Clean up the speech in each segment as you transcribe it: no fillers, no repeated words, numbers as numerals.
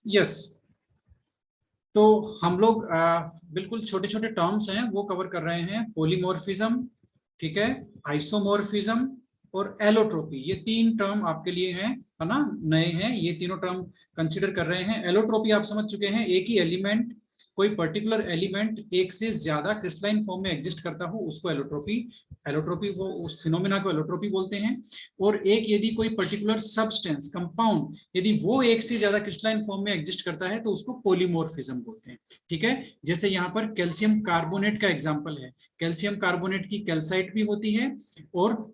Yes, तो हम लोग बिल्कुल छोटे छोटे टर्म्स हैं वो कवर कर रहे हैं। पोलीमॉर्फिज्म, ठीक है, आइसोमॉर्फिज्म और एलोट्रोपी, ये तीन टर्म आपके लिए हैं, है ना, नए हैं। ये तीनों टर्म कंसीडर कर रहे हैं। एलोट्रोपी आप समझ चुके हैं, एक ही एलिमेंट, कोई पर्टिकुलर एलिमेंट एक से ज्यादा क्रिस्टलाइन फॉर्म में एग्जिस्ट करता हो उसको एलोट्रोपी, एलोट्रोपी वो उस फिनोमेना को एलोट्रोपी बोलते हैं। और एक यदि कोई पर्टिकुलर सब्सटेंस कंपाउंड यदि वो एक से ज्यादा क्रिस्टलाइन फॉर्म में एग्जिस्ट करता है तो उसको पोलीमॉर्फिज्म बोलते हैं। ठीक है, जैसे यहाँ पर कैल्शियम कार्बोनेट का एग्जाम्पल है। कैल्शियम कार्बोनेट की कैल्साइट भी होती है और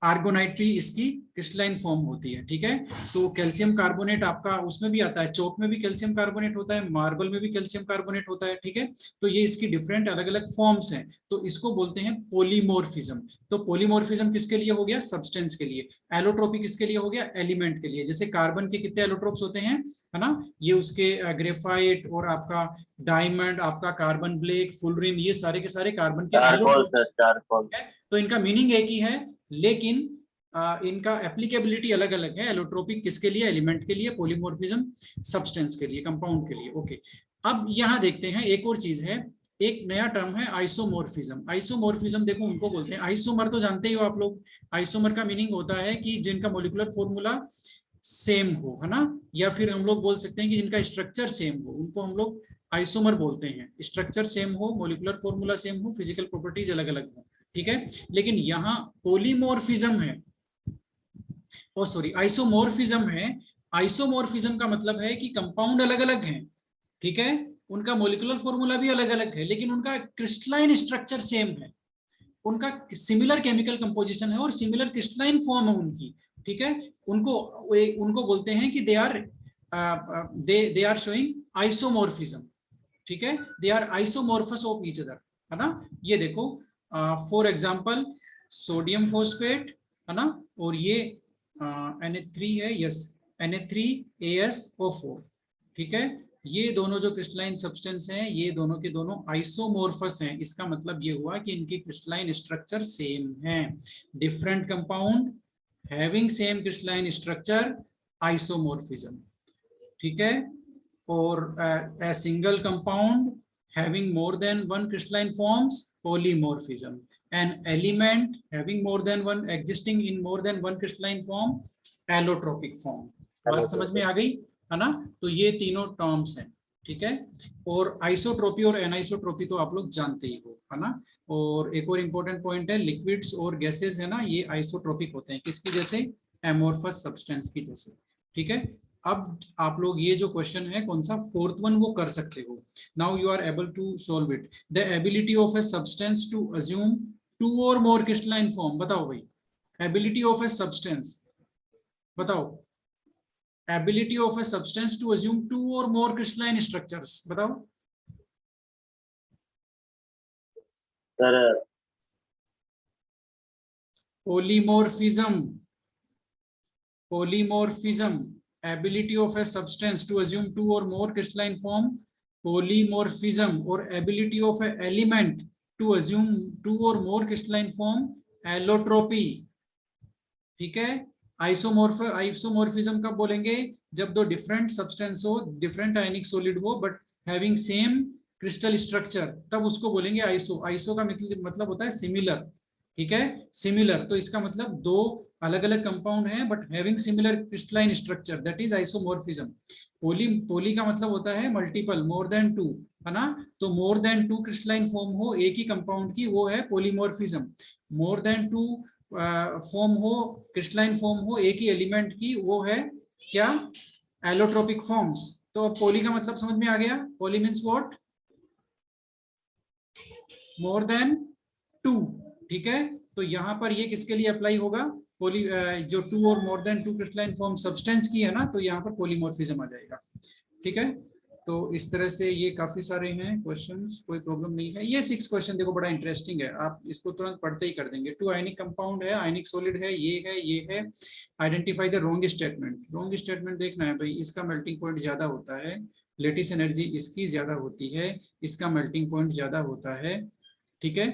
आर्गोनाइट भी इसकी क्रिस्टलाइन फॉर्म होती है। ठीक है, तो कैल्शियम कार्बोनेट आपका उसमें भी आता है, चौक में भी कैल्शियम कार्बोनेट होता है, मार्बल में भी कैल्शियम कार्बोनेट होता है। ठीक है, तो ये इसकी डिफरेंट अलग अलग फॉर्म्स हैं, तो इसको बोलते हैं पोलीमॉर्फिज्म। तो पोलीमॉर्फिज्म किसके लिए हो गया? सब्सटेंस के लिए। एलोट्रोपी किसके लिए हो गया? एलिमेंट के लिए। जैसे कार्बन के कितने एलोट्रोप्स होते हैं, है ना, ये उसके ग्रेफाइट और आपका डायमंड, आपका कार्बन ब्लैक, फुलरिन, ये सारे के सारे कार्बन के एलोट्रोप्स है। तो इनका मीनिंग एक ही है, लेकिन इनका एप्लीकेबिलिटी अलग अलग है। एलोट्रोपिक किसके लिए? एलिमेंट के लिए। पॉलीमॉर्फिज्म सब्सटेंस के लिए, कंपाउंड के लिए। ओके, अब यहां देखते हैं एक और चीज है, एक नया टर्म है आइसोमॉर्फिज्म। आइसोमॉर्फिज्म देखो उनको बोलते हैं, आइसोमर तो जानते ही हो आप लोग। आइसोमर का मीनिंग होता है कि जिनका मॉलिक्यूलर फॉर्मूला सेम हो, है ना, या फिर हम लोग बोल सकते हैं कि जिनका स्ट्रक्चर सेम हो, उनको हम लोग आइसोमर बोलते हैं। स्ट्रक्चर सेम हो, मॉलिक्यूलर फॉर्मूला सेम हो, फिजिकल प्रॉपर्टीज अलग अलग हो। ठीक है, लेकिन यहाँ पोलीमॉर्फिज्म है, ओ सॉरी आइसोमॉर्फिज्म है। आइसोमॉर्फिज्म का मतलब है कि कंपाउंड अलग अलग हैं, ठीक है, उनका मॉलिक्यूलर फॉर्मूला भी अलग अलग है, लेकिन उनका क्रिस्टलाइन स्ट्रक्चर सेम है, उनका सिमिलर केमिकल कंपोजिशन है और सिमिलर क्रिस्टलाइन फॉर्म है उनकी। ठीक है, उनको उनको बोलते हैं कि दे आर शोइंग आइसोमॉर्फिज्म। ठीक है, they are isomorphous of each other, है ना। ये देखो फॉर एग्जांपल सोडियम फॉस्फेट, है ना, और ये Na3 है, यस, Na3AsO4। ठीक है, ये दोनों जो क्रिस्टलाइन सब्सटेंस हैं ये दोनों के दोनों आइसोमॉर्फस हैं। इसका मतलब ये हुआ कि इनकी क्रिस्टलाइन स्ट्रक्चर सेम है। Different compound having same crystalline structure, isomorphism. ठीक है, और a single compound having more than one crystalline forms, polymorphism. An element having more than one existing in more than one crystalline form, allotropic form. बात समझ में आ गई, है ना। तो ये तीनों टर्म्स हैं। ठीक है, और आइसोट्रोपी और एनाइसोट्रोपी तो आप लोग जानते ही हो, है ना। और एक और इंपॉर्टेंट पॉइंट है, लिक्विड्स और गैसेस है ना, ये आइसोट्रोपिक होते हैं, किसकी जैसे? एमोर्फस सब्सटेंस की जैसे। ठीक है, अब आप लोग ये जो क्वेश्चन है कौन सा, फोर्थ वन, वो कर सकते हो। Now you are able to solve it. The ability of a substance to assume two or more crystalline form, बताओ भाई, एबिलिटी ऑफ ए सब्सटेंस, बताओ, ability of a substance to assume two or more crystalline structures, बताओ sir. Polymorphism, polymorphism, ability of a substance to assume two or more crystalline form, polymorphism, और ability of a element to assume two or more crystalline form, allotropy। ठीक है, isomorphism कब बोलेंगे? जब दो different substance हो, different आयनिक solid हो, but having same crystal structure, तब उसको बोलेंगे आइसो। आइसो का मतलब होता है सिमिलर। ठीक है, सिमिलर, तो इसका मतलब दो अलग अलग कंपाउंड हैं but having similar crystalline structure, that is isomorphism. Poly का मतलब होता है मल्टीपल, मोर देन टू, है ना। तो more than two crystalline form हो एक ही कंपाउंड की, वो है polymorphism. More than two form हो, क्रिस्टलाइन फॉर्म हो एक ही एलिमेंट की, वो है क्या? Allotropic forms. तो अब पोली का मतलब समझ में आ गया। Poly means what? More than two. ठीक है, तो यहां पर ये किसके लिए अप्लाई होगा? पोली जो two or more than two crystalline form substance की है ना, तो यहाँ पर पोलीमॉर्फिज्म आ जाएगा। ठीक है, तो इस तरह से ये काफी सारे हैं क्वेश्चंस, कोई प्रॉब्लम नहीं है। ये 6 क्वेश्चन देखो बड़ा इंटरेस्टिंग है, आप इसको तुरंत पढ़ते ही कर देंगे। टू आयनिक कंपाउंड है, आयनिक सॉलिड है, ये है। Identify the wrong statement. Wrong statement देखना है भाई, इसका मेल्टिंग पॉइंट ज्यादा होता है, लेटिस एनर्जी इसकी ज्यादा होती है, इसका मेल्टिंग पॉइंट ज्यादा होता है। ठीक है,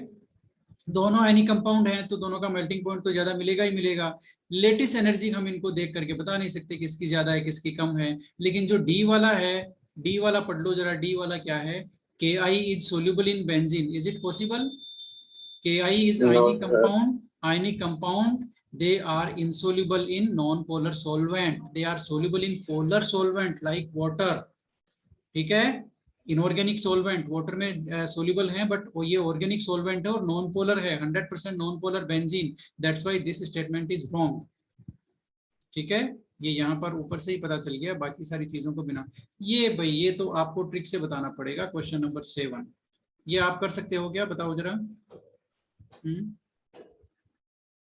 दोनों आयनिक कंपाउंड हैं तो दोनों का मेल्टिंग पॉइंट तो ज्यादा मिलेगा ही मिलेगा। लेटेस्ट एनर्जी हम इनको देख करके बता नहीं सकते किसकी ज्यादा है किसकी कम है, लेकिन जो डी वाला है, डी वाला पढ़ लो जरा, डी वाला क्या है, K I is soluble in benzene, is it possible? K I is no ionic sir. Compound, ionic compound, they are insoluble in non-polar solvent, they are soluble in polar solvent like water, ठीक है। Inorganic solvent water में soluble है, but वो ये organic solvent है और non polar है, 100% non polar benzene, that's why this statement is wrong, ठीक है। ये यहाँ पर ऊपर से ही पता चल गया, बाकी सारी चीजों को बिना, ये भाई ये तो आपको ट्रिक से बताना पड़ेगा। क्वेश्चन नंबर 7 ये आप कर सकते हो क्या, बताओ जरा।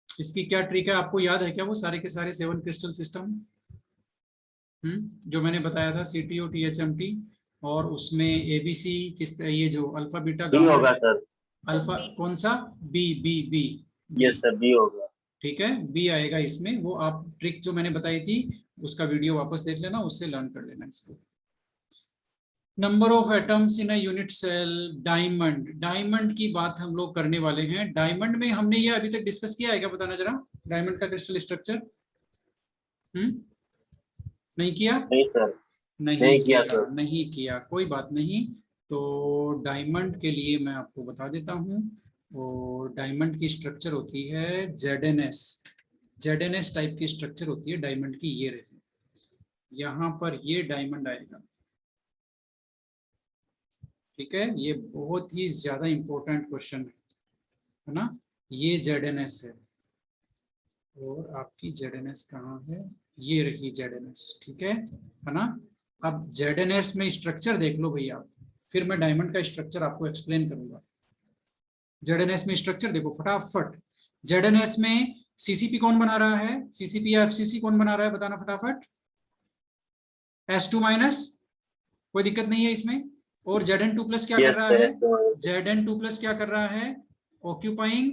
इसकी क्या ट्रिक है, आपको याद है क्या वो सारे के सारे 7 क्रिस्टल सिस्टम जो मैंने बताया था, CTO THMT, और उसमें ABC किस, ये जो अल्फा बीटा बी गामा, होगा सर। अल्फा कौन सा, B B B yes sir, B होगा। ठीक है, बी आएगा इसमें। वो आप ट्रिक जो मैंने बताई थी उसका वीडियो वापस देख लेना, उससे लर्न कर लेना इसको। Number of atoms in a unit cell, diamond, diamond की बात हम लोग करने वाले हैं। डायमंड में हमने ये अभी तक डिस्कस किया है क्या, बताना जरा, डायमंड का क्रिस्टल स्ट्रक्चर। नहीं किया? नहीं सर। नहीं नहीं किया किया, सर। नहीं किया, कोई बात नहीं। तो डायमंड के लिए मैं आपको बता देता हूँ, और डायमंड की स्ट्रक्चर होती है ZNS, ZNS टाइप की स्ट्रक्चर होती है डायमंड की। ये रही, यहाँ पर ये डायमंड आएगा, ठीक है। ये बहुत ही ज्यादा इंपॉर्टेंट क्वेश्चन है ना। ये ZNS है, और आपकी ZNS कहाँ है, ये रही ZNS, ठीक है ना। अब ZNS में स्ट्रक्चर देख लो भैया, फिर मैं डायमंड का स्ट्रक्चर आपको एक्सप्लेन करूंगा। ZNS में स्ट्रक्चर देखो फटाफट। ZNS में CCP कौन बना रहा है, CCP या FCC कौन बना रहा है, बताना फटाफट। S2-, कोई दिक्कत नहीं है इसमें। और Zn2+ क्या कर यस रहा सर। है, Zn2+ क्या कर रहा है, ऑक्यूपाइंग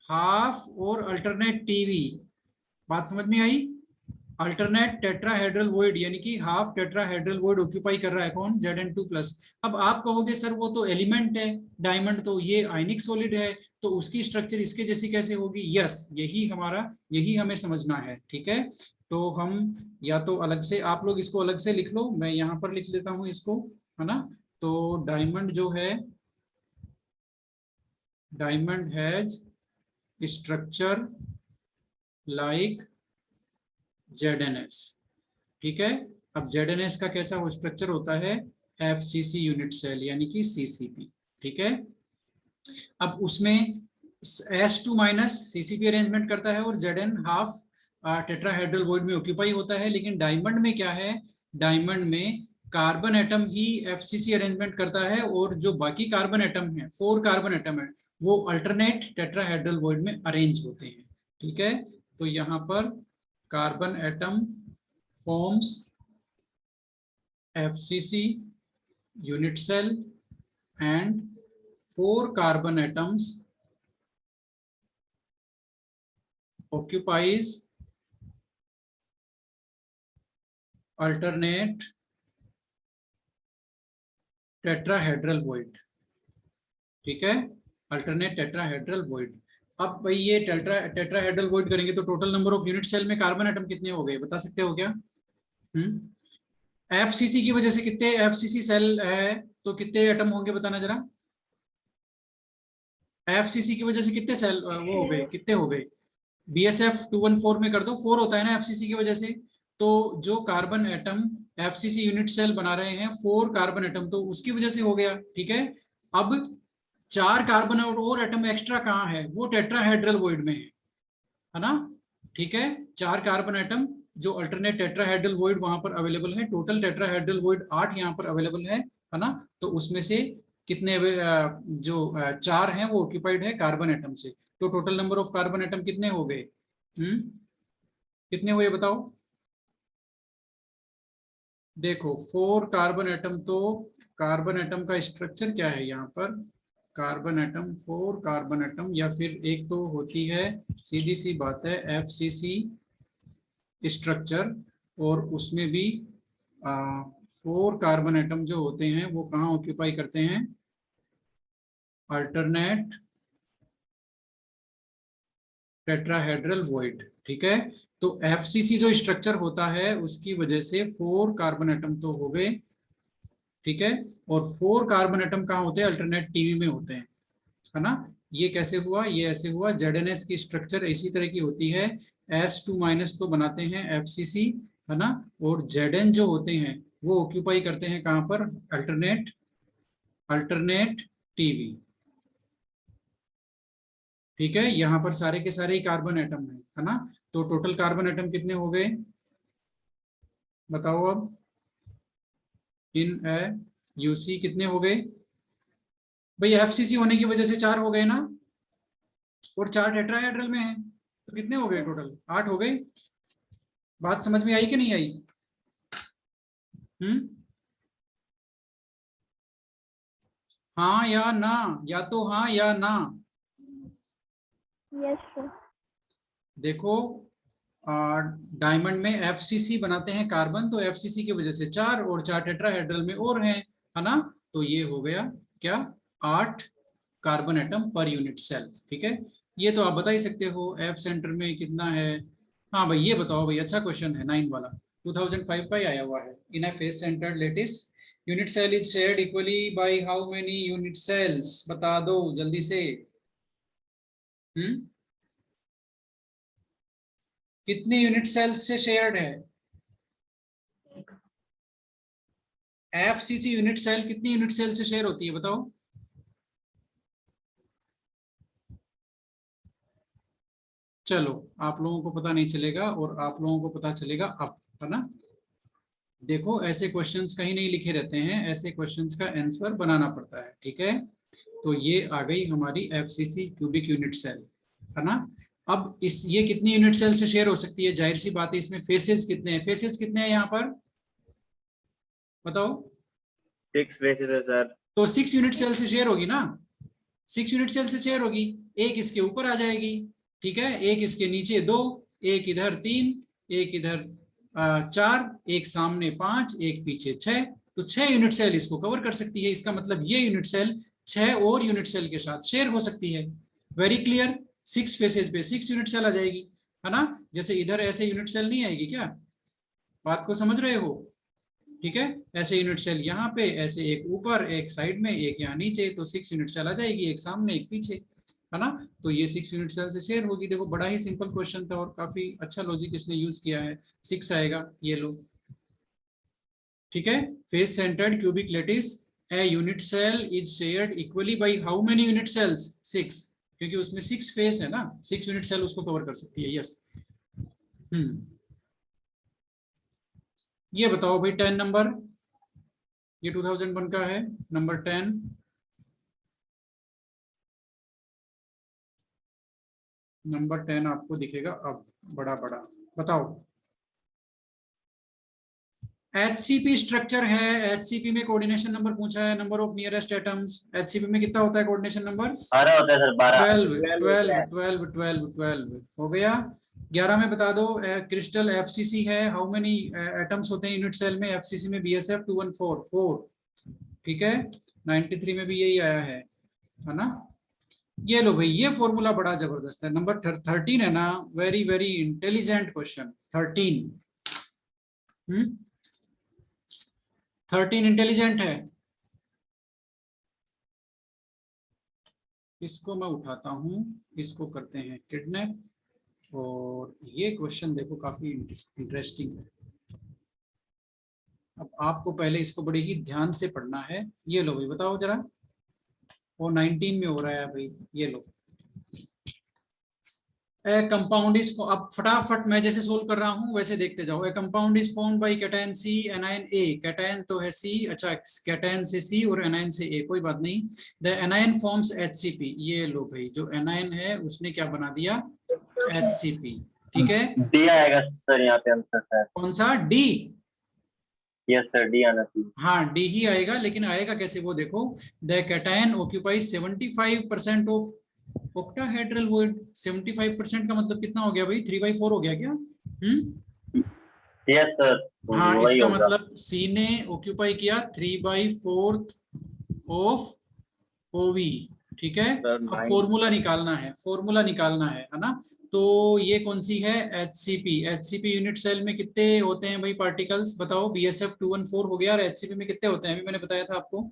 हाफ और अल्टरनेट टीवी, बात समझ में आई। अल्टरनेट टेट्राहेड्रल वॉइड, यानी कि हाफ टेट्राहेड्रल वॉइड ऑक्यूपाई कर रहा है कौन, Zn2+। अब आप कहोगे सर वो तो एलिमेंट है डायमंड, तो ये आयनिक सॉलिड है, तो उसकी स्ट्रक्चर इसके जैसी कैसे होगी। यस, यही हमें समझना है, ठीक है। तो हम या तो अलग से, आप लोग इसको अलग से लिख लो, मैं यहाँ पर लिख लेता हूँ इसको, है ना। तो डायमंड जो है, diamond has structure like ZNS, ठीक है। अब ZNS का कैसा वो स्ट्रक्चर होता है, FCC यूनिट सेल यानी कि CCP, ठीक है। अब उसमें S2- CCP अरेंजमेंट करता है, और Zn हाफ टेट्राहेड्रल वॉइड में ऑक्यूपाई होता है। लेकिन डायमंड में क्या है, डायमंड में कार्बन एटम ही FCC अरेंजमेंट करता है, और जो बाकी कार्बन एटम है, 4 कार्बन एटम है, वो अल्टरनेट टेट्राहेड्रल वॉइड में अरेंज होते हैं, ठीक है। तो यहाँ पर carbon atom forms FCC unit cell and 4 carbon atoms occupies alternate tetrahedral void, ठीक है, अल्टरनेट टेट्राहेड्रल वॉइड। अब भाई ये टेट्राहेड्रल वॉइड करेंगे तो total number of unit cell में कार्बन एटम कितने हो गए, बता सकते हो क्या। FCC की वजह से कितने FCC सेल है, तो कितने एटम होंगे बताना जरा। FCC की वजह से कितने सेल वो हो गए, कितने हो गए। BSF 214 में कर दो, 4 होता है ना FCC की वजह से। तो जो carbon atom FCC unit cell बना रहे हैं 4 कार्बन एटम, तो उसकी वजह से हो गया, ठीक है। अब 4 कार्बन और एटम एक्स्ट्रा कहाँ है, वो टेट्राहेड्रल वॉइड में है ना, ठीक है। 4 कार्बन एटम जो अल्टरनेट टेट्राहेड्रल वॉइड वहां पर अवेलेबल है, टोटल टेट्राहेड्रल वॉइड 8 यहाँ पर अवेलेबल है ना। तो उसमें से कितने जो 4 हैं वो ऑक्यूपाइड है कार्बन एटम से। तो total number of carbon atom कितने हो गए, कितने हुए बताओ। देखो 4 कार्बन एटम, तो कार्बन एटम का स्ट्रक्चर क्या है यहाँ पर, कार्बन एटम 4 कार्बन एटम, या फिर एक तो होती है सीधी सी बात है FCC स्ट्रक्चर, और उसमें भी 4 कार्बन एटम जो होते हैं वो कहाँ ऑक्यूपाई करते हैं, अल्टरनेट टेट्राहेड्रल वॉइड, ठीक है। तो FCC जो स्ट्रक्चर होता है उसकी वजह से 4 कार्बन एटम तो हो गए, ठीक है। और 4 कार्बन एटम कहाँ होते हैं, अल्टरनेट टीवी में होते हैं, है ना। ये कैसे हुआ, ये ऐसे हुआ, ZnS की स्ट्रक्चर इसी तरह की होती है, S2- तो बनाते हैं FCC, है ना। और Zn जो होते हैं वो ऑक्यूपाई करते हैं कहाँ पर, अल्टरनेट टीवी, ठीक है। यहाँ पर सारे के सारे ही कार्बन एटम है ना। तो टोटल कार्बन एटम कितने हो गए बताओ अब, इन यूसी कितने हो गए भाई, FCC होने की वजह से 4 हो गए ना, और 4 टेट्राहेड्रल में है, तो कितने हो गए टोटल, 8 हो गए। बात समझ में आई कि नहीं आई? हम्म, हाँ या ना, या तो हाँ या ना। Yes sir. देखो डायमंड में FCC बनाते हैं कार्बन, तो FCC की वजह से 4 और 4 टेट्राहेड्रल में और हैं, है ना। तो ये हो गया क्या, 8 carbon atom per unit cell, ठीक है। ये तो आप बता ही सकते हो, F सेंटर में कितना है। हाँ भाई ये बताओ भाई, अच्छा क्वेश्चन है 9 वाला, 2005 का ही आया हुआ है। In a face centred lattice unit cell is shared equally by how many unit cells, बता दो जल्दी से। कितनी यूनिट सेल्स से शेयर्ड है FCC यूनिट सेल, कितनी यूनिट सेल से शेयर होती है बताओ। चलो आप लोगों को पता नहीं चलेगा और आप लोगों को पता चलेगा अब, है ना। देखो ऐसे क्वेश्चंस कहीं नहीं लिखे रहते हैं, ऐसे क्वेश्चंस का आंसर बनाना पड़ता है, ठीक है। तो ये आ गई हमारी FCC क्यूबिक यूनिट सेल, है ना। अब इस ये कितनी यूनिट सेल से शेयर हो सकती है, जाहिर सी बात है, इसमें फेसेस कितने हैं, फेसेस कितने हैं यहाँ पर बताओ। 6 फेसेस है सर। तो 6 यूनिट सेल से शेयर होगी ना, 6 यूनिट सेल से शेयर होगी, एक इसके ऊपर आ जाएगी, ठीक है, एक इसके नीचे 2, एक इधर 3, एक इधर 4, एक सामने 5, एक पीछे 6, तो 6 यूनिट सेल इसको कवर कर सकती है। इसका मतलब ये यूनिट सेल 6 और यूनिट सेल के साथ शेयर हो सकती है। वेरी क्लियर, 6 फेसेज पे 6 यूनिट सेल आ जाएगी, है ना। जैसे इधर ऐसे यूनिट सेल नहीं आएगी क्या, बात को समझ रहे हो, ठीक है। ऐसे यूनिट सेल यहाँ पे, ऐसे एक ऊपर एक साइड में एक यहाँ नीचे, तो 6 यूनिट सेल आ जाएगी, एक सामने एक पीछे, है ना। तो ये 6 यूनिट सेल से शेयर होगी। देखो बड़ा ही सिंपल क्वेश्चन था और काफी अच्छा लॉजिक इसने यूज किया है, 6 आएगा ये लो, ठीक है। Face centred cubic lattice a unit cell is shared equally by how many unit cells, 6, क्योंकि उसमें 6 फेस है ना, 6 यूनिट सेल उसको कवर कर सकती है, यस। ये बताओ भाई 10 नंबर, ये 2001 का है, नंबर 10। नंबर 10 आपको दिखेगा अब बड़ा बड़ा, बताओ। HCP स्ट्रक्चर है, HCP में कोऑर्डिनेशन नंबर पूछा है, number of nearest atoms, HCP में कितना होता है कोऑर्डिनेशन नंबर, 12 होता है सर, 12। 12 हो गया। 11 में बता दो, क्रिस्टल FCC है, हाउ मेनी एटम्स होते हैं यूनिट सेल में, FCC में BSF 214 4, ठीक है। 93 में भी यही आया है ना। ये लो भाई, ये फॉर्मूला बड़ा जबरदस्त है, नंबर 13 है ना, very very intelligent question 13। 13 intelligent है, इसको मैं उठाता हूं, इसको करते हैं किडनैप, और ये क्वेश्चन देखो काफी इंटरेस्टिंग है। अब आपको पहले इसको बड़े ही ध्यान से पढ़ना है। ये लो भाई बताओ जरा, वो 19 में हो रहा है भाई, ये लो। ए कंपाउंड इज, अब फटाफट मैं जैसे सोल्व कर रहा हूं वैसे देखते जाओ। ए compound is formed by cation C anion A, cation तो है C, अच्छा कैटायन से C और एनायन से A, कोई बात नहीं। द एनायन फॉर्म्स HCP, ये लो भाई, जो एनायन है उसने क्या बना दिया, HCP, ठीक है। डी आएगा सर यहाँ पे आंसर सर। कौन सा, D? यस सर, डी आना चाहिए। हाँ D ही आएगा, लेकिन आएगा कैसे वो देखो। The cation occupies 75% of octahedral void, 75% का मतलब कितना हो गया भाई, 3/4 हो गया क्या? यस सर, हाँ वही इसका होगा। मतलब C ने ऑक्यूपाई किया 3/4 ऑफ OV, ठीक है। Sir, अब 9. फॉर्मूला निकालना है, फॉर्मूला निकालना है ना। तो ये कौन सी है, HCP। HCP यूनिट सेल में कितने होते हैं भाई पार्टिकल्स, बताओ। BSF 214 हो गया, और HCP में कितने होते हैं, अभी मैंने बताया था आपको।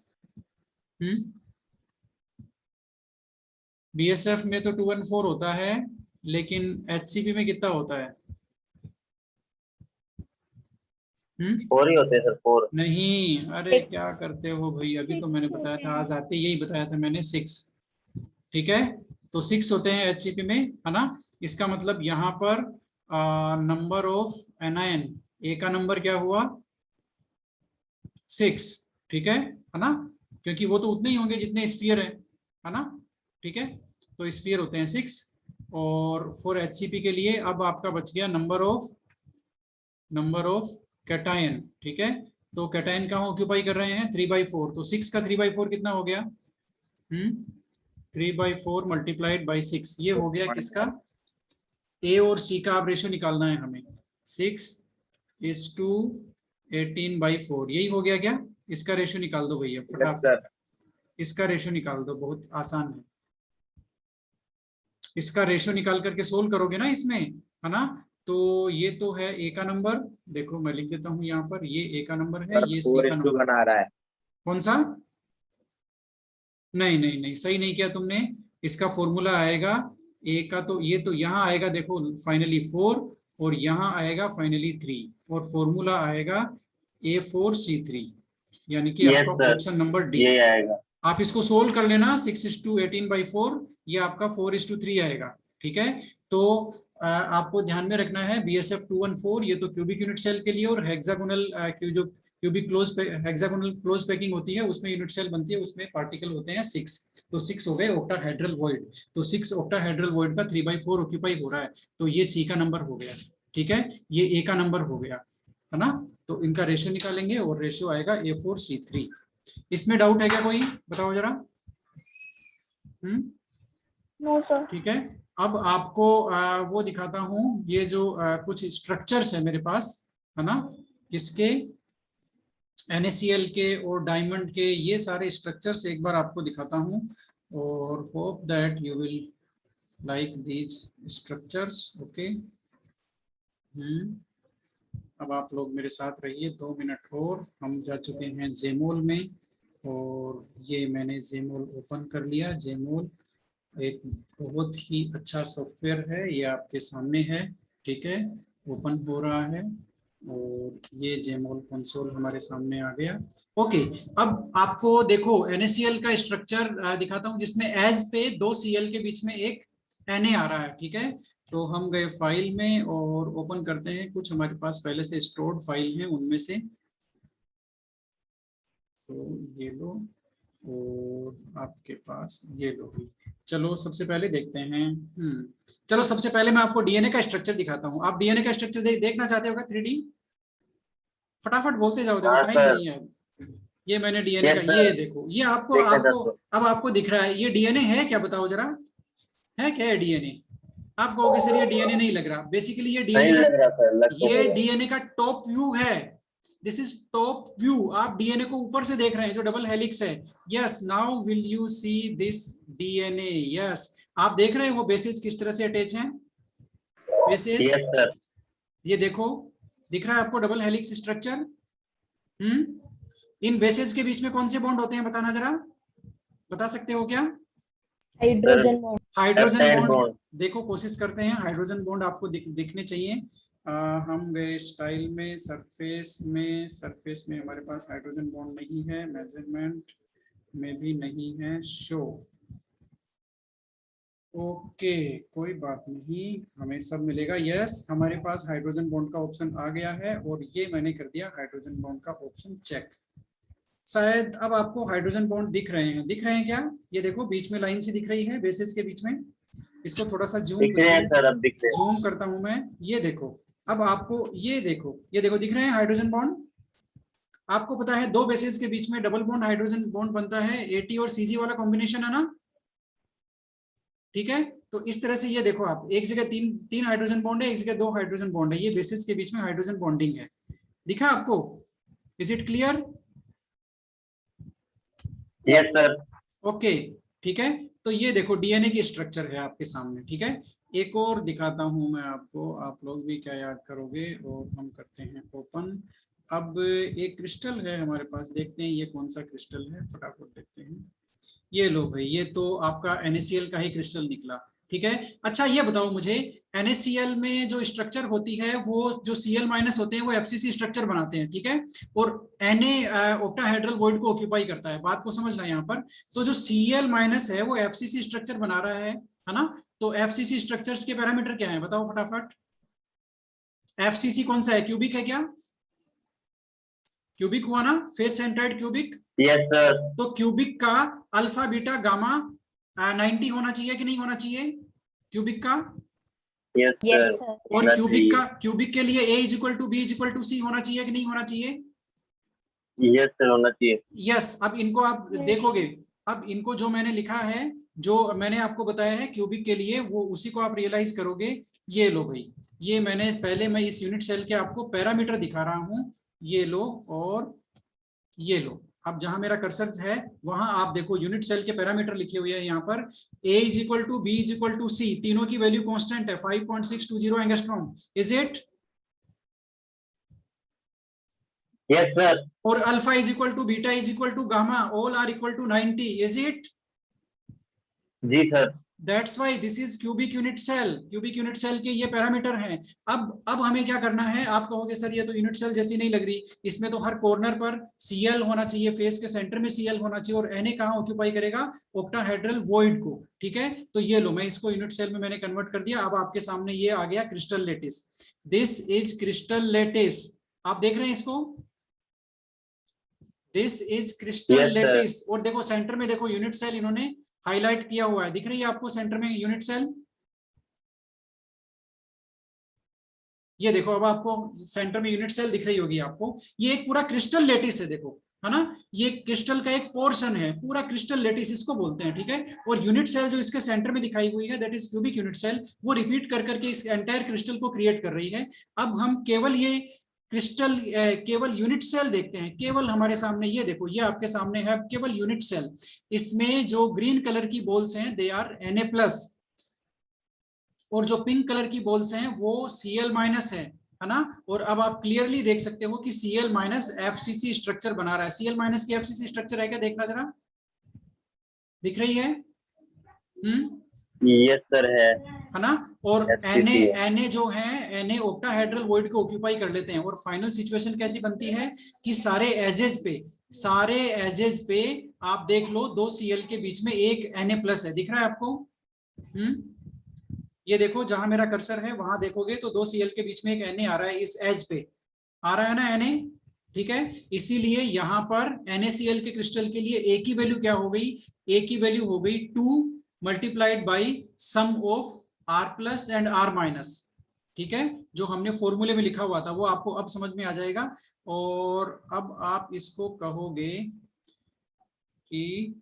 BSF में तो 214 होता है, लेकिन HCP में कितना होता है? 4 ही होते हैं सर, 4. नहीं, अरे Six. क्या करते हो भाई, अभी तो मैंने बताया था, आज आते यही बताया था मैंने, 6। ठीक है, तो 6 होते हैं HCP में, है ना। इसका मतलब यहाँ पर नंबर ऑफ एनायन, ए का नंबर क्या हुआ, 6। ठीक है ना, क्योंकि वो तो उतने ही होंगे जितने स्फीयर है ना। ठीक है, तो स्फीयर होते हैं 6। और फॉर HCP के लिए अब आपका बच गया नंबर ऑफ कैटायन। ठीक है, तो कैटायन कहाँ ऑक्यूपाई कर रहे हैं, 3/4। तो 6 का 3/4 कितना हो गया, 3/4 मल्टीप्लाइड बाई 6, ये हो गया किसका, ए और सी का। आप रेशियो निकालना है हमें, 6:18/4, यही हो गया क्या। इसका रेशियो निकाल दो भैया Yes, फटाफट, sir. इसका रेशियो निकाल दो, बहुत आसान है। इसका रेशियो निकाल करके सोल्व करोगे ना इसमें, है ना। तो ये तो है ए का नंबर, देखो मैं लिख देता हूं यहाँ पर, ये ए का नंबर है, सर ये सी का 4:2 नंबर। बना रहा है. कौन सा, नहीं नहीं नहीं, सही नहीं किया तुमने। इसका फॉर्मूला आएगा ए का, तो ये तो यहाँ आएगा देखो फाइनली 4, और यहाँ आएगा फाइनली 3, और फॉर्मूला आएगा A4C3, यानी कि Yes, आपका sir. Option number D. ये आएगा. आप इसको सोल्व कर लेना, 6:18/4, ये आपका 4:3 आएगा। ठीक है, तो आपको ध्यान में रखना है BSF 214, ये तो क्यूबिक यूनिट सेल के लिए, और हेक्सागोनल जो क्यूबिक हेक्सागोनल क्लोज पैकिंग होती है उसमें यूनिट सेल बनती है, उसमें पार्टिकल होते हैं 6। तो 6 हो गए ऑक्टाहेड्रल वॉइड, तो 6 ऑक्टाहेड्रल वॉइड का 3/4 ऑक्यूपाई हो रहा है, तो ये सी का नंबर हो गया। ठीक है, ये ए का नंबर हो गया, है ना। तो इनका रेशियो निकालेंगे, और रेशियो आएगा A4C3। इसमें डाउट है क्या कोई, बताओ जरा। No, sir. ठीक है, अब आपको वो दिखाता हूं, ये जो कुछ स्ट्रक्चर्स है मेरे पास, है ना, किसके, NaCl के और डायमंड के, ये सारे स्ट्रक्चर्स एक बार आपको दिखाता हूं, और hope that you will like these structures. Okay, अब आप लोग मेरे साथ रहिए 2 मिनट और, हम जा चुके हैं जेमोल में, और ये मैंने जेमोल ओपन कर लिया। जेमोल एक बहुत ही अच्छा सॉफ्टवेयर है, ये आपके सामने है। ठीक है, ओपन हो रहा है, और ये जेमोल कंसोल हमारे सामने आ गया। ओके, अब आपको देखो NaCl का स्ट्रक्चर दिखाता हूं, जिसमें एज पे 2 Cl के बीच में एक Na आ रहा है। ठीक है, तो हम गए फाइल में और ओपन करते हैं, कुछ हमारे पास पहले से स्टोर्ड फाइल है उनमें से, तो ये लो, और आपके पास ये लो भी। चलो सबसे पहले देखते हैं, चलो सबसे पहले मैं आपको DNA का स्ट्रक्चर दिखाता हूं। आप DNA का स्ट्रक्चर देखना चाहते हो क्या 3D, फटाफट बोलते जाओ, देखो हाँ, टाइम सर. नहीं है। ये मैंने DNA Yes, का, sir. ये देखो, ये आपको देखा आपको सर. अब आपको दिख रहा है, ये DNA है क्या, बताओ जरा, है क्या ये DNA। आप कहोगे सर ये DNA नहीं लग रहा, बेसिकली ये नहीं DNA लग का, रहा सर, लग तो ये गया. DNA का टॉप व्यू है। दिस इज टॉप व्यू, आप DNA को ऊपर से देख रहे हैं जो डबल हेलिक्स है। Yes, now will you see this DNA। Yes, आप देख रहे हैं वो बेसिस किस तरह से अटैच हैं, बेसिस, Yes, sir. ये देखो, दिख रहा है आपको डबल हेलिक्स स्ट्रक्चर। इन बेसिस के बीच में कौन से बॉन्ड होते हैं, बताना जरा, बता सकते हो क्या। Hydrogen bond. Hydrogen Peptide bond, bond. देखो कोशिश करते हैं, हाइड्रोजन बॉन्ड आपको दिखने चाहिए। हम गए स्टाइल में, सरफेस में हमारे पास हाइड्रोजन बॉन्ड नहीं है, मेजरमेंट में भी नहीं है, शो। ओके, कोई बात नहीं, हमें सब मिलेगा। यस, हमारे पास हाइड्रोजन बॉन्ड का ऑप्शन आ गया है, और ये मैंने कर दिया हाइड्रोजन बॉन्ड का ऑप्शन चेक। शायद अब आपको हाइड्रोजन बॉन्ड दिख रहे हैं क्या, ये देखो बीच में लाइन सी दिख रही है बेसिस के बीच में। इसको थोड़ा सा दिख रहे हैं सर, अब दिख रहे हैं. जूम करता हूं मैं, ये देखो, अब आपको ये देखो दिख रहे हैं हाइड्रोजन बॉन्ड। आपको पता है 2 बेसिस के बीच में डबल बॉन्ड हाइड्रोजन बॉन्ड बनता है, AT और CG वाला कॉम्बिनेशन है ना। ठीक है, तो इस तरह से ये देखो, आप एक जगह तीन हाइड्रोजन बॉन्ड है, एक जगह 2 हाइड्रोजन बॉन्ड है, ये बेसिस के बीच में हाइड्रोजन बॉन्डिंग है। दिखा आपको, is it clear. Yes, sir. Okay, ठीक है, तो ये देखो डीएनए की स्ट्रक्चर है आपके सामने, ठीक है। एक और दिखाता हूं मैं आपको, आप लोग भी क्या याद करोगे, और हम करते हैं ओपन। अब एक क्रिस्टल है हमारे पास, देखते हैं ये कौन सा क्रिस्टल है, फटाफट देखते हैं। ये लो भाई, ये तो आपका NaCl का ही क्रिस्टल निकला, ठीक है। अच्छा ये बताओ मुझे, NaCl में जो स्ट्रक्चर होती है वो जो Cl माइनस होते हैं वो FCC स्ट्रक्चर बनाते हैं, ठीक है। और Na ऑक्टाहेड्रल वॉइड को ऑक्यूपाई करता है, बात को समझना यहाँ पर। तो जो Cl माइनस है वो FCC स्ट्रक्चर बना रहा है ना। तो FCC स्ट्रक्चर्स के पैरामीटर क्या है बताओ फटाफट। FCC कौन सा है, क्यूबिक है क्या, क्यूबिक हुआ ना, face centred cubic. Yes sir. तो क्यूबिक का अल्फा बीटा गामा 90 होना चाहिए कि नहीं होना चाहिए, क्यूबिक का। Yes Yes, sir. sir. और क्यूबिक के लिए A equal to B equal to C होना चाहिए कि नहीं होना चाहिए। यस सर, होना चाहिए। यस। अब इनको आप देखोगे, अब इनको जो मैंने लिखा है, जो मैंने आपको बताया है क्यूबिक के लिए, वो उसी को आप रियलाइज करोगे। ये लो भाई, ये मैंने पहले मैं इस यूनिट सेल के आपको पैरामीटर दिखा रहा हूं, ये लो और ये लो। अब जहां मेरा कर्सर है वहां आप देखो यूनिट सेल के पैरामीटर लिखे हुए हैं यहाँ पर। A is equal to B is equal to C, तीनों की वैल्यू कांस्टेंट है 5.620 angstrom, is it. Yes sir. और alpha is equal to beta is equal to gamma, all are equal to 90, is it. जी sir. That's why this is cubic unit cell, cubic unit cell के ये parameter हैं। अब हमें क्या करना है, आप कहोगे सर ये तो यूनिट सेल जैसी नहीं लग रही, इसमें तो हर कॉर्नर पर Cl होना चाहिए, फेस के सेंटर में Cl होना चाहिए, और Na कहाँ ऑक्यूपाई करेगा, ऑक्टाहेड्रल वॉइड को, ठीक है। तो ये लो, मैं इसको यूनिट सेल में मैंने कन्वर्ट कर दिया। अब आपके सामने ये आ गया crystal lattice, this is crystal lattice, आप देख रहे हैं इसको, this is crystal Yes, sir. Lattice. और देखो सेंटर में देखो यूनिट सेल इन्होंने हाईलाइट किया हुआ है, दिख रही है आपको सेंटर में यूनिट सेल, ये देखो, अब आपको सेंटर में यूनिट सेल दिख रही होगी आपको। ये एक पूरा क्रिस्टल लेटिस है, देखो है ना, ये क्रिस्टल का एक पोर्शन है, पूरा क्रिस्टल लेटिस इसको बोलते हैं, ठीक है। और यूनिट सेल जो इसके सेंटर में दिखाई हुई है, that is cubic unit cell, वो रिपीट कर करके इस एंटायर क्रिस्टल को क्रिएट कर रही है। अब हम केवल ये क्रिस्टल, केवल यूनिट सेल देखते हैं, केवल हमारे सामने ये देखो, ये आपके सामने है केवल यूनिट सेल। इसमें जो ग्रीन कलर की बॉल्स हैं दे आर Na+, और जो पिंक कलर की बॉल्स हैं वो Cl- है ना। और अब आप क्लियरली देख सकते हो कि Cl- FCC स्ट्रक्चर बना रहा है। Cl- की FCC स्ट्रक्चर है क्या, देखना जरा, दिख रही है। यस सर, है ना। और FCC है। Na जो है, Na ऑक्टाहेड्रल वॉइड को ऑक्यूपाई कर लेते हैं। और फाइनल सिचुएशन कैसी बनती है कि सारे एजेस पे आप देख लो, दो Cl के बीच में एक Na+ है, दिख रहा है आपको। ये देखो जहां मेरा कर्सर है वहां देखोगे तो दो Cl के बीच में एक Na आ रहा है, इस एज पे आ रहा है ना Na, ठीक है। इसीलिए यहां पर NaCl के क्रिस्टल के लिए A की वैल्यू क्या हो गई, A की वैल्यू हो गई 2 multiplied by sum of R+ and R-, ठीक है। जो हमने फॉर्मूले में लिखा हुआ था वो आपको अब समझ में आ जाएगा। और अब आप इसको कहोगे कि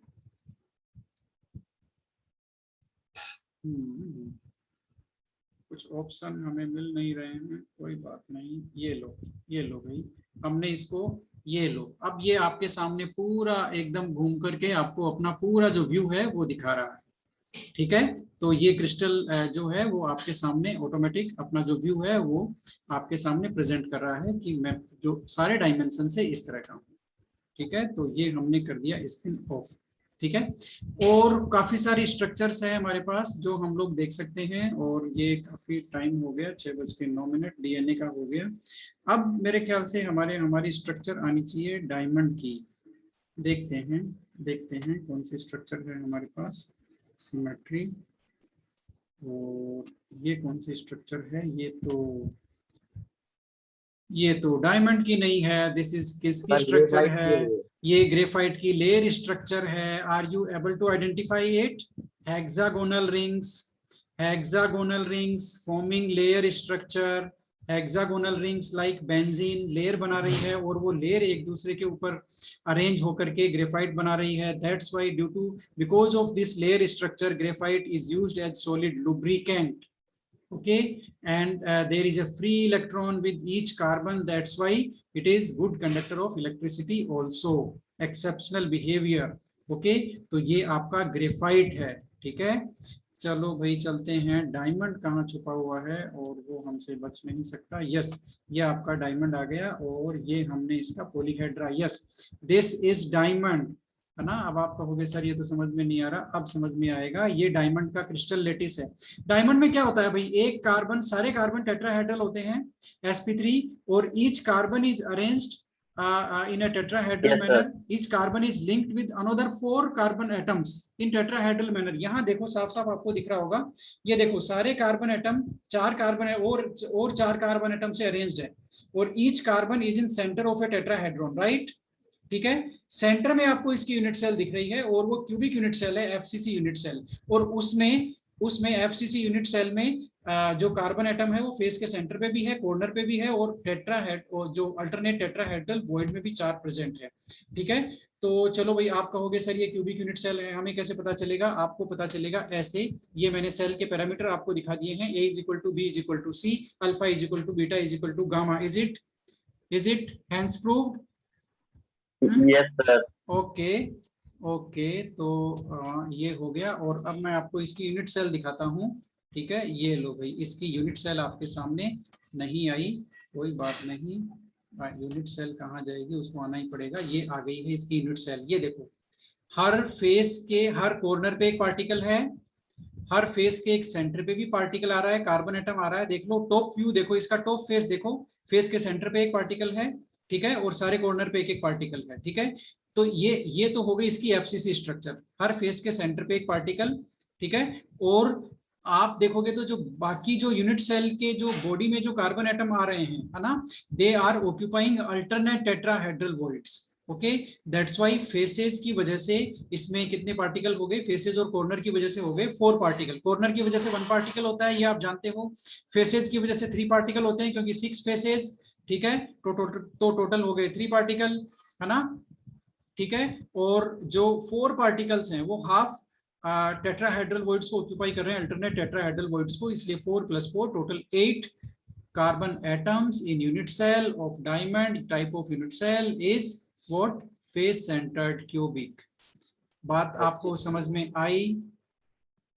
कुछ ऑप्शन हमें मिल नहीं रहे हैं, कोई बात नहीं, ये लो भाई, हमने इसको, ये लो। अब ये आपके सामने पूरा एकदम घूम करके आपको अपना पूरा जो व्यू है वो दिखा रहा है, ठीक है। तो ये क्रिस्टल जो है वो आपके सामने ऑटोमेटिक अपना जो व्यू है वो आपके सामने प्रेजेंट कर रहा है कि मैं जो सारे डायमेंशन से इस तरह का हूँ, ठीक है। तो ये हमने कर दिया स्क्रीन ऑफ, ठीक है। और काफी सारी स्ट्रक्चर्स हैं हमारे पास जो हम लोग देख सकते हैं। और ये काफी टाइम हो गया, 6:09, DNA का हो गया। अब मेरे ख्याल से हमारी स्ट्रक्चर आनी चाहिए डायमंड की। देखते हैं कौन सी स्ट्रक्चर है हमारे पास, सिमेट्री। और ये कौन सी स्ट्रक्चर है, ये तो डायमंड की नहीं है, दिस इज किसकी स्ट्रक्चर है, ये ग्रेफाइट की लेयर स्ट्रक्चर है। Are you able to identify it, hexagonal rings forming layer structure, hexagonal rings like benzene layer बना रही है, और वो लेयर एक दूसरे के ऊपर अरेंज होकर के ग्रेफाइट बना रही है। That's why because of this layer structure graphite is used as solid lubricant, okay, and there is a free electron with each carbon, that's why it is good conductor of electricity also, exceptional behavior, okay, तो ये आपका graphite है, ठीक है। चलो भाई चलते हैं, डायमंड कहाँ छुपा हुआ है और वो हमसे बच नहीं सकता। यस, ये आपका डायमंड आ गया और ये हमने इसका polyhedra. Yes, this is diamond, है ना। अब आप कहोगे सर ये तो समझ में नहीं आ रहा, अब समझ में आएगा। ये डायमंड का क्रिस्टल लेटिस है। डायमंड में क्या होता है भाई, एक कार्बन, सारे कार्बन टेट्राहेड्रल होते हैं sp3, और each carbon is arranged in a tetrahedral Yes, manner. sir. Each carbon is linked with another 4 carbon atoms in tetrahedral manner. यहाँ देखो साफ साफ आपको दिख रहा होगा, ये देखो सारे कार्बन एटम, 4 कार्बन और 4 कार्बन एटम से अरेंज्ड है, और each carbon is in centre of A tetrahedron, right. ठीक है, सेंटर में आपको इसकी यूनिट सेल दिख रही है, और वो क्यूबिक यूनिट सेल है, एफसीसी यूनिट सेल, और उसमें एफसीसी यूनिट सेल में जो कार्बन एटम है वो फेस के सेंटर पे भी है, कॉर्नर पे भी है, और टेट्राहेड, जो अल्टरनेट टेट्राहेड्रल वॉइड में भी 4 प्रेजेंट है। ठीक है, तो चलो भाई, आप कहोगे सर ये क्यूबिक यूनिट सेल है, हमें कैसे पता चलेगा? आपको पता चलेगा ऐसे, ये मैंने सेल के पैरामीटर आपको दिखा दिए हैं, A = B = C, alpha = beta = gamma. Is it hence proved? Yes, sir. Okay okay, तो ये हो गया, और अब मैं आपको इसकी यूनिट सेल दिखाता हूँ। ठीक है, ये लो भाई, इसकी यूनिट सेल आपके सामने नहीं आई, कोई बात नहीं। यूनिट सेल कहाँ जाएगी, उसको आना ही पड़ेगा। ये आ गई है इसकी यूनिट सेल। ये देखो, हर फेस के हर कॉर्नर पे एक पार्टिकल है, हर फेस के एक सेंटर पे भी पार्टिकल आ रहा है, कार्बन एटम आ रहा है। देख लो टॉप व्यू, देखो इसका टॉप फेस, देखो फेस के सेंटर पे एक पार्टिकल है, ठीक है, और सारे कॉर्नर पे एक एक पार्टिकल है। ठीक है, तो ये तो हो गई इसकी एफसीसी स्ट्रक्चर, हर फेस के सेंटर पे एक पार्टिकल। ठीक है, और आप देखोगे तो जो बाकी जो यूनिट सेल के जो बॉडी में जो कार्बन एटम आ रहे हैं, है ना, they are occupying alternate tetrahedral voids. Okay, that's why faces की वजह से इसमें कितने पार्टिकल हो गए, फेसेज और कॉर्नर की वजह से हो गए 4 पार्टिकल। कॉर्नर की वजह से 1 पार्टिकल होता है, ये आप जानते हो। फेसेज की वजह से 3 पार्टिकल होते हैं, क्योंकि 6 फेसेज। ठीक है, तो टोटल हो गए 3 पार्टिकल, है ना। ठीक है, और जो 4 पार्टिकल्स हैं वो हाफ टेट्राहेड्रल वॉइड्स को ऑक्यूपाई कर रहे हैं, अल्टरनेट टेट्राहेड्रल वॉइड्स को, इसलिए 4 + 4 total 8 carbon atoms in unit cell of diamond type of unit cell is what? face centered cubic। बात आपको समझ में आई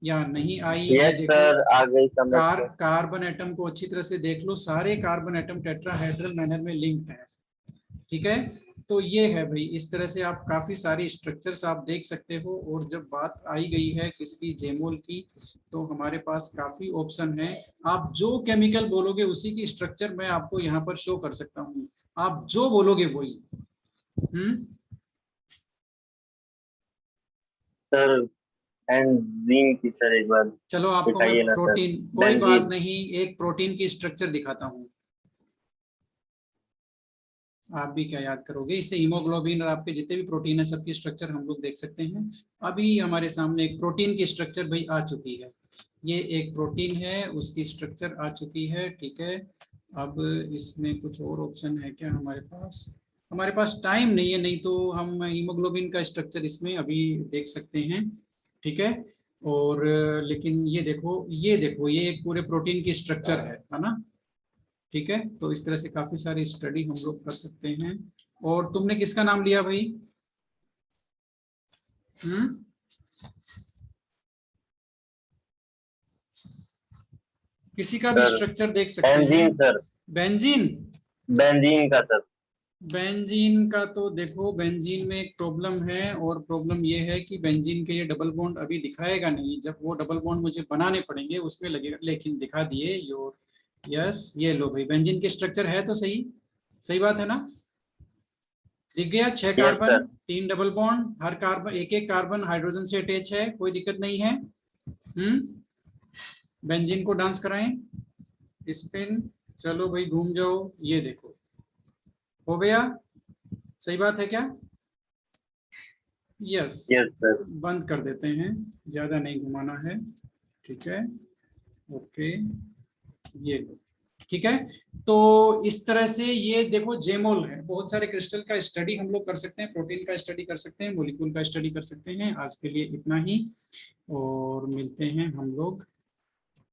या नहीं आई? Yes, sir. आ गई समझ में। कार्बन एटम को अच्छी तरह से देख लो, सारे कार्बन एटम टेट्राहेड्रल मैनर में लिंक्ड है। ठीक है, तो ये है भाई, इस तरह से आप काफी सारी स्ट्रक्चर्स आप देख सकते हो। और जब बात आई गई है किसकी, जेमोल की, तो हमारे पास काफी ऑप्शन है। आप जो केमिकल बोलोगे उसी की स्ट्रक्चर मैं आपको यहाँ पर शो कर सकता हूँ, आप जो बोलोगे वही। सर एंजीन की सर एक बार चलो आपको मैं दिखाइए ना सर। प्रोटीन, कोई बेंजीन। बात नहीं, एक प्रोटीन की स्ट्रक्चर दिखाता हूँ। आप भी क्या याद करोगे, इससे हीमोग्लोबिन और आपके जितने भी प्रोटीन है सबकी स्ट्रक्चर हम लोग देख सकते हैं। अभी हमारे सामने एक प्रोटीन की स्ट्रक्चर भाई आ चुकी है, ये एक प्रोटीन है, उसकी स्ट्रक्चर आ चुकी है। ठीक है, अब इसमें कुछ और ऑप्शन है क्या हमारे पास? हमारे पास टाइम नहीं है, नहीं तो हम हीमोग्लोबिन का स्ट्रक्चर इसमें अभी देख सकते हैं। ठीक है, और लेकिन ये देखो, ये एक पूरे प्रोटीन की स्ट्रक्चर है ना। ठीक है, तो इस तरह से काफी सारी स्टडी हम लोग कर सकते हैं। और तुमने किसका नाम लिया भाई? किसी का भी स्ट्रक्चर देख सकते हैं। Benzene sir. बेंजीन का सर। बेंजीन का तो देखो, बेंजीन में एक प्रॉब्लम है, और प्रॉब्लम ये है कि बेंजीन के ये डबल बॉन्ड अभी दिखाएगा नहीं, जब वो डबल बॉन्ड मुझे बनाने पड़ेंगे उसमें लगेगा। लेकिन दिखा दिए योर, यस, ये लो भाई, बेंजीन के स्ट्रक्चर है तो सही बात है ना। दिख गया, 6 कार्बन, 3 डबल बॉन्ड, हर कार्बन एक कार्बन हाइड्रोजन से अटैच है, कोई दिक्कत नहीं है। बेंजीन को डांस कराएं, स्पिन, चलो भाई घूम जाओ, ये देखो हो गया। सही बात है क्या? यस सर, बंद कर देते हैं, ज्यादा नहीं घुमाना है। ठीक है, ओके, ये ठीक है। तो इस तरह से ये देखो जेमोल है, बहुत सारे क्रिस्टल का स्टडी हम लोग कर सकते हैं, प्रोटीन का स्टडी कर सकते हैं, मॉलिक्यूल का स्टडी कर सकते हैं। आज के लिए इतना ही, और मिलते हैं हम लोग